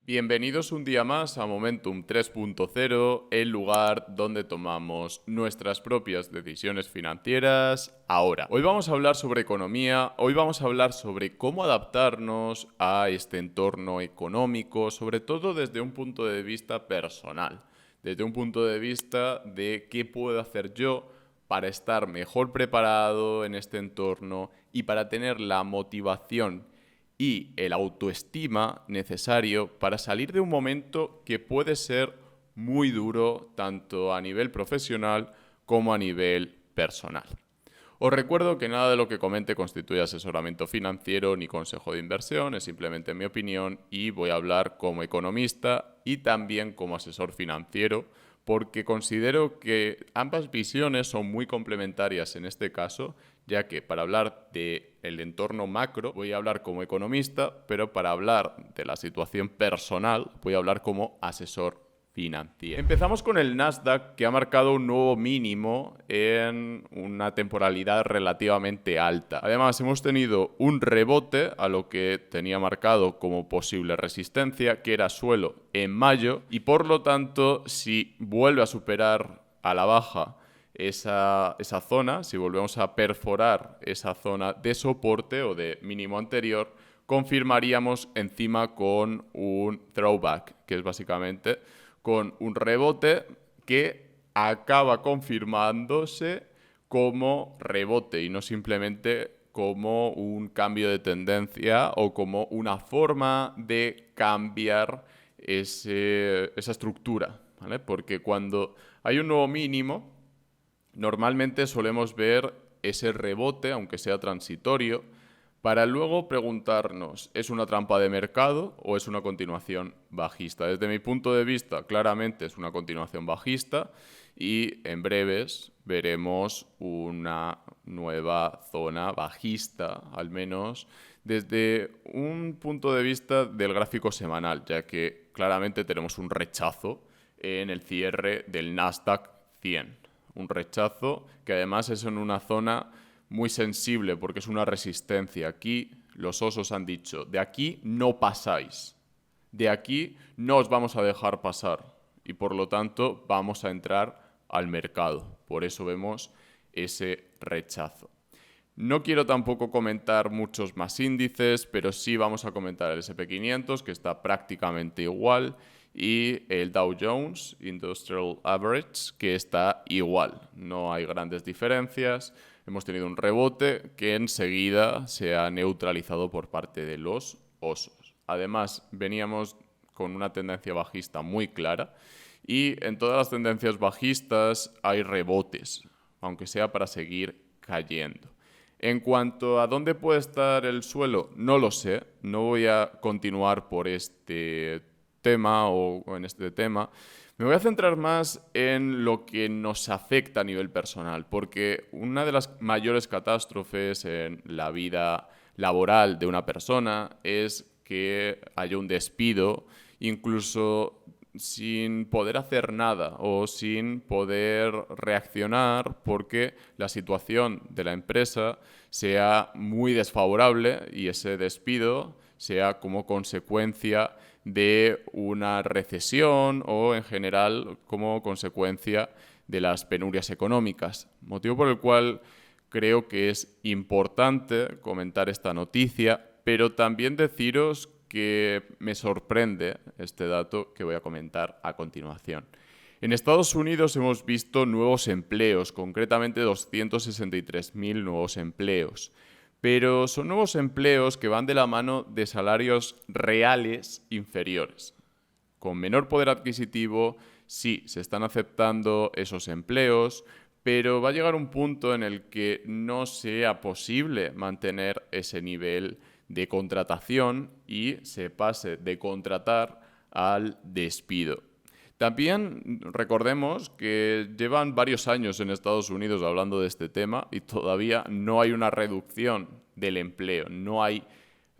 Bienvenidos un día más a Momentum 3.0, el lugar donde tomamos nuestras propias decisiones financieras ahora. Hoy vamos a hablar sobre economía, hoy vamos a hablar sobre cómo adaptarnos a este entorno económico, sobre todo desde un punto de vista personal, desde un punto de vista de qué puedo hacer yo para estar mejor preparado en este entorno y para tener la motivación y el autoestima necesario para salir de un momento que puede ser muy duro tanto a nivel profesional como a nivel personal. Os recuerdo que nada de lo que comente constituye asesoramiento financiero ni consejo de inversión, es simplemente mi opinión y voy a hablar como economista y también como asesor financiero porque considero que ambas visiones son muy complementarias en este caso, ya que para hablar del entorno macro voy a hablar como economista, pero para hablar de la situación personal voy a hablar como asesor financiero. Empezamos con el Nasdaq, que ha marcado un nuevo mínimo en una temporalidad relativamente alta. Además, hemos tenido un rebote a lo que tenía marcado como posible resistencia, que era suelo en mayo, y por lo tanto, si vuelve a superar a la baja esa zona, si volvemos a perforar esa zona de soporte o de mínimo anterior, confirmaríamos encima con un throwback, que es básicamente con un rebote que acaba confirmándose como rebote y no simplemente como un cambio de tendencia o como una forma de cambiar esa estructura, ¿vale? Porque cuando hay un nuevo mínimo, normalmente solemos ver ese rebote, aunque sea transitorio, para luego preguntarnos, ¿es una trampa de mercado o es una continuación bajista? Desde mi punto de vista, claramente es una continuación bajista y en breves veremos una nueva zona bajista, al menos desde un punto de vista del gráfico semanal, ya que claramente tenemos un rechazo en el cierre del Nasdaq 100. Un rechazo que además es en una zona muy sensible porque es una resistencia. Aquí los osos han dicho, de aquí no pasáis, de aquí no os vamos a dejar pasar y por lo tanto vamos a entrar al mercado. Por eso vemos ese rechazo. No quiero tampoco comentar muchos más índices, pero sí vamos a comentar el SP500, que está prácticamente igual, y el Dow Jones Industrial Average, que está igual. No hay grandes diferencias. Hemos tenido un rebote que enseguida se ha neutralizado por parte de los osos. Además, veníamos con una tendencia bajista muy clara y en todas las tendencias bajistas hay rebotes, aunque sea para seguir cayendo. En cuanto a dónde puede estar el suelo, no lo sé. No voy a continuar por este tema o en este tema. Me voy a centrar más en lo que nos afecta a nivel personal, porque una de las mayores catástrofes en la vida laboral de una persona es que haya un despido, incluso sin poder hacer nada o sin poder reaccionar porque la situación de la empresa sea muy desfavorable y ese despido sea como consecuencia de una recesión o en general como consecuencia de las penurias económicas. Motivo por el cual creo que es importante comentar esta noticia, pero también deciros que me sorprende este dato que voy a comentar a continuación. En Estados Unidos hemos visto nuevos empleos, concretamente 263.000 nuevos empleos. Pero son nuevos empleos que van de la mano de salarios reales inferiores. Con menor poder adquisitivo, sí, se están aceptando esos empleos, pero va a llegar un punto en el que no sea posible mantener ese nivel de contratación y se pase de contratar al despido. También recordemos que llevan varios años en Estados Unidos hablando de este tema y todavía no hay una reducción del empleo, no hay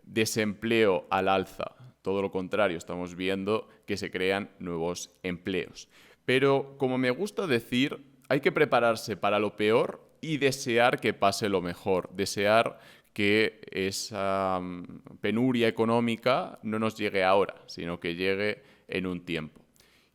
desempleo al alza. Todo lo contrario, estamos viendo que se crean nuevos empleos. Pero, como me gusta decir, hay que prepararse para lo peor y desear que pase lo mejor, desear que esa penuria económica no nos llegue ahora, sino que llegue en un tiempo.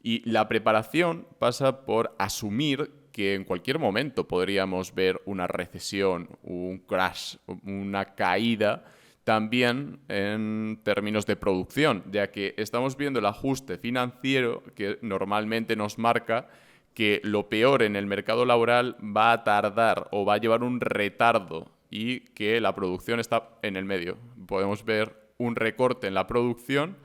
Y la preparación pasa por asumir que en cualquier momento podríamos ver una recesión, un crash, una caída, también en términos de producción, ya que estamos viendo el ajuste financiero que normalmente nos marca que lo peor en el mercado laboral va a tardar o va a llevar un retardo y que la producción está en el medio. Podemos ver un recorte en la producción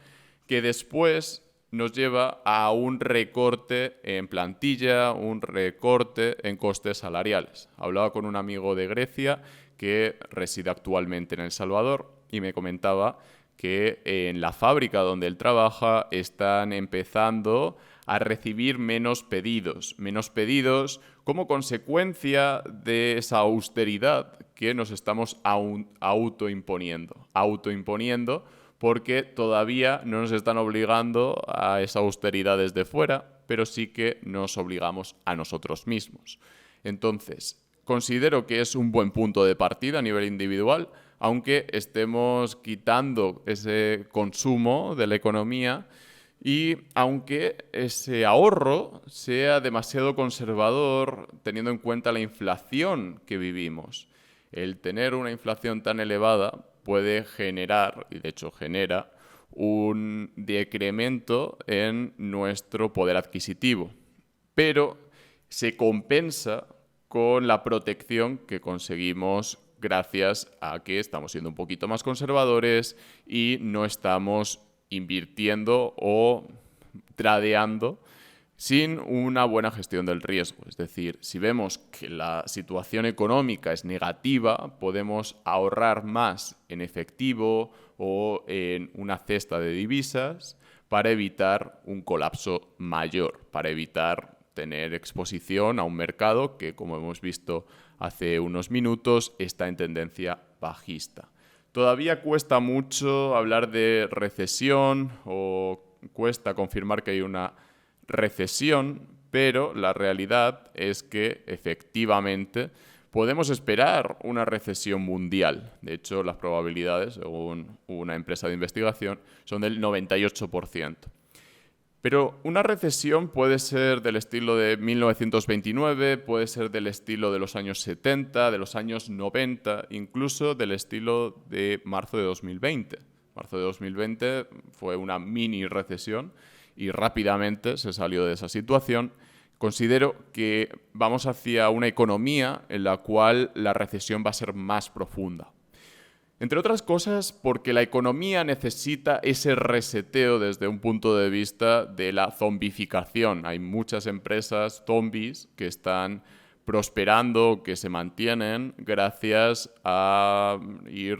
que después nos lleva a un recorte en plantilla, un recorte en costes salariales. Hablaba con un amigo de Grecia que reside actualmente en El Salvador y me comentaba que en la fábrica donde él trabaja están empezando a recibir menos pedidos como consecuencia de esa austeridad que nos estamos autoimponiendo porque todavía no nos están obligando a esa austeridad desde fuera, pero sí que nos obligamos a nosotros mismos. Entonces, considero que es un buen punto de partida a nivel individual, aunque estemos quitando ese consumo de la economía y aunque ese ahorro sea demasiado conservador teniendo en cuenta la inflación que vivimos. El tener una inflación tan elevada puede generar, y de hecho genera, un decremento en nuestro poder adquisitivo, pero se compensa con la protección que conseguimos gracias a que estamos siendo un poquito más conservadores y no estamos invirtiendo o tradeando sin una buena gestión del riesgo. Es decir, si vemos que la situación económica es negativa, podemos ahorrar más en efectivo o en una cesta de divisas para evitar un colapso mayor, para evitar tener exposición a un mercado que, como hemos visto hace unos minutos, está en tendencia bajista. Todavía cuesta mucho hablar de recesión o cuesta confirmar que hay una recesión, pero la realidad es que efectivamente podemos esperar una recesión mundial. De hecho, las probabilidades, según una empresa de investigación, son del 98%. Pero una recesión puede ser del estilo de 1929, puede ser del estilo de los años 70, de los años 90, incluso del estilo de marzo de 2020. Marzo de 2020 fue una mini recesión y rápidamente se salió de esa situación. Considero que vamos hacia una economía en la cual la recesión va a ser más profunda. Entre otras cosas, porque la economía necesita ese reseteo desde un punto de vista de la zombificación. Hay muchas empresas zombies que están prosperando, que se mantienen gracias a ir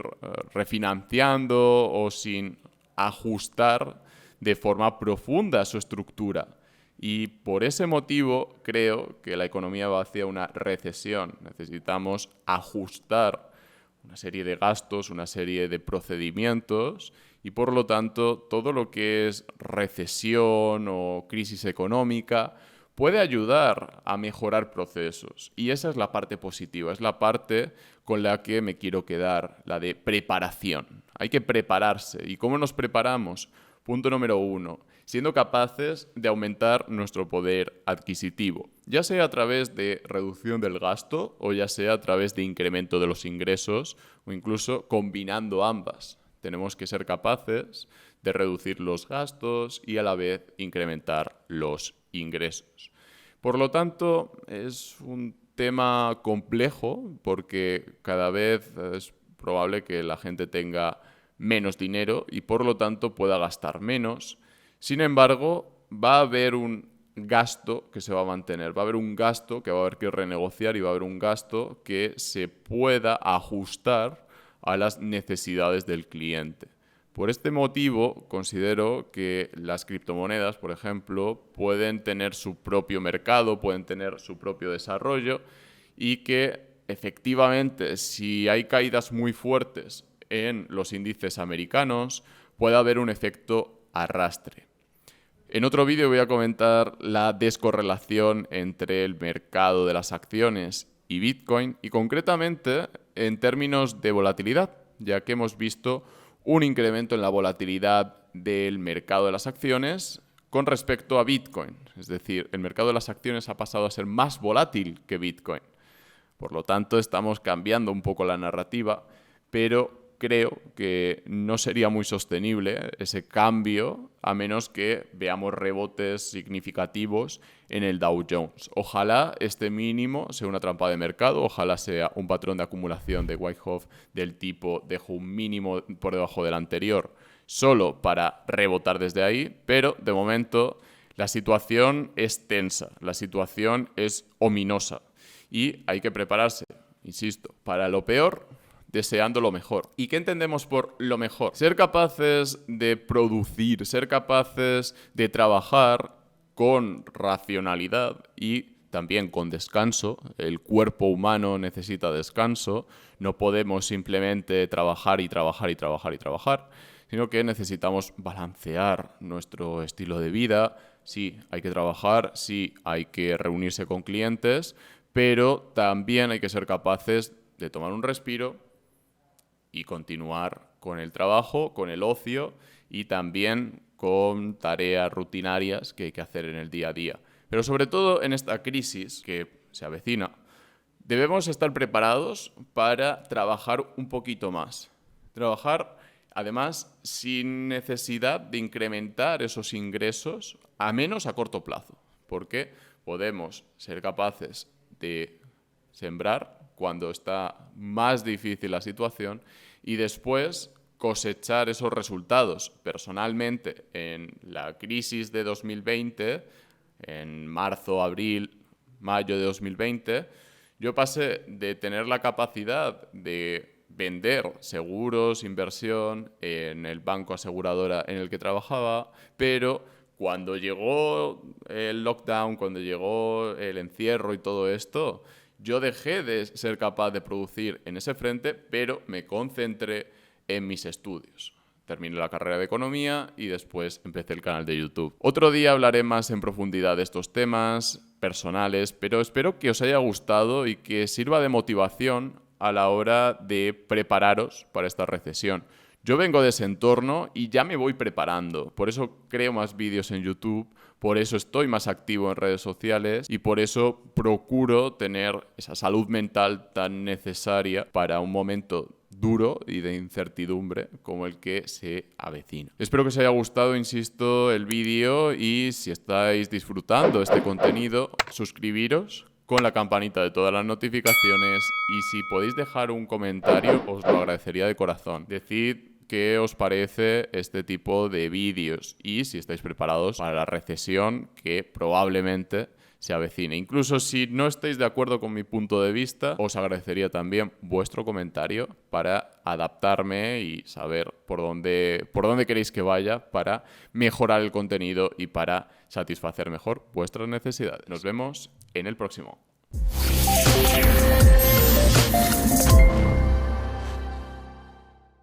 refinanciando o sin ajustar de forma profunda su estructura. Y por ese motivo creo que la economía va hacia una recesión. Necesitamos ajustar una serie de gastos, una serie de procedimientos y por lo tanto todo lo que es recesión o crisis económica puede ayudar a mejorar procesos y esa es la parte positiva, es la parte con la que me quiero quedar, la de preparación. Hay que prepararse. ¿Y cómo nos preparamos? Punto número 1, siendo capaces de aumentar nuestro poder adquisitivo, ya sea a través de reducción del gasto o ya sea a través de incremento de los ingresos o incluso combinando ambas. Tenemos que ser capaces de reducir los gastos y a la vez incrementar los ingresos. Por lo tanto, es un tema complejo porque cada vez es probable que la gente tenga menos dinero y por lo tanto pueda gastar menos. Sin embargo, va a haber un gasto que se va a mantener, va a haber un gasto que va a haber que renegociar y va a haber un gasto que se pueda ajustar a las necesidades del cliente. Por este motivo, considero que las criptomonedas, por ejemplo, pueden tener su propio mercado, pueden tener su propio desarrollo y que efectivamente, si hay caídas muy fuertes en los índices americanos, puede haber un efecto arrastre. En otro vídeo voy a comentar la descorrelación entre el mercado de las acciones y Bitcoin y concretamente en términos de volatilidad, ya que hemos visto un incremento en la volatilidad del mercado de las acciones con respecto a Bitcoin. Es decir, el mercado de las acciones ha pasado a ser más volátil que Bitcoin. Por lo tanto, estamos cambiando un poco la narrativa, pero creo que no sería muy sostenible ese cambio a menos que veamos rebotes significativos en el Dow Jones. Ojalá este mínimo sea una trampa de mercado, ojalá sea un patrón de acumulación de Wyckoff del tipo dejo un mínimo por debajo del anterior solo para rebotar desde ahí, pero de momento la situación es tensa, la situación es ominosa y hay que prepararse, insisto, para lo peor, deseando lo mejor. ¿Y qué entendemos por lo mejor? Ser capaces de producir, ser capaces de trabajar con racionalidad y también con descanso. El cuerpo humano necesita descanso. No podemos simplemente trabajar y trabajar y trabajar y trabajar, sino que necesitamos balancear nuestro estilo de vida. Sí, hay que trabajar, sí, hay que reunirse con clientes, pero también hay que ser capaces de tomar un respiro y continuar con el trabajo, con el ocio y también con tareas rutinarias que hay que hacer en el día a día. Pero sobre todo en esta crisis que se avecina, debemos estar preparados para trabajar un poquito más. Trabajar, además, sin necesidad de incrementar esos ingresos, a menos a corto plazo, porque podemos ser capaces de sembrar cuando está más difícil la situación y después cosechar esos resultados. Personalmente, en la crisis de 2020, en marzo, abril, mayo de 2020, yo pasé de tener la capacidad de vender seguros, inversión en el banco aseguradora en el que trabajaba, pero cuando llegó el lockdown, cuando llegó el encierro y todo esto, yo dejé de ser capaz de producir en ese frente, pero me concentré en mis estudios. Terminé la carrera de economía y después empecé el canal de YouTube. Otro día hablaré más en profundidad de estos temas personales, pero espero que os haya gustado y que sirva de motivación a la hora de prepararos para esta recesión. Yo vengo de ese entorno y ya me voy preparando. Por eso creo más vídeos en YouTube, por eso estoy más activo en redes sociales y por eso procuro tener esa salud mental tan necesaria para un momento duro y de incertidumbre como el que se avecina. Espero que os haya gustado, insisto, el vídeo y si estáis disfrutando este contenido, suscribiros con la campanita de todas las notificaciones y si podéis dejar un comentario os lo agradecería de corazón. Decid qué os parece este tipo de vídeos y si estáis preparados para la recesión que probablemente se avecine. Incluso si no estáis de acuerdo con mi punto de vista, os agradecería también vuestro comentario para adaptarme y saber por dónde queréis que vaya para mejorar el contenido y para satisfacer mejor vuestras necesidades. Nos vemos en el próximo.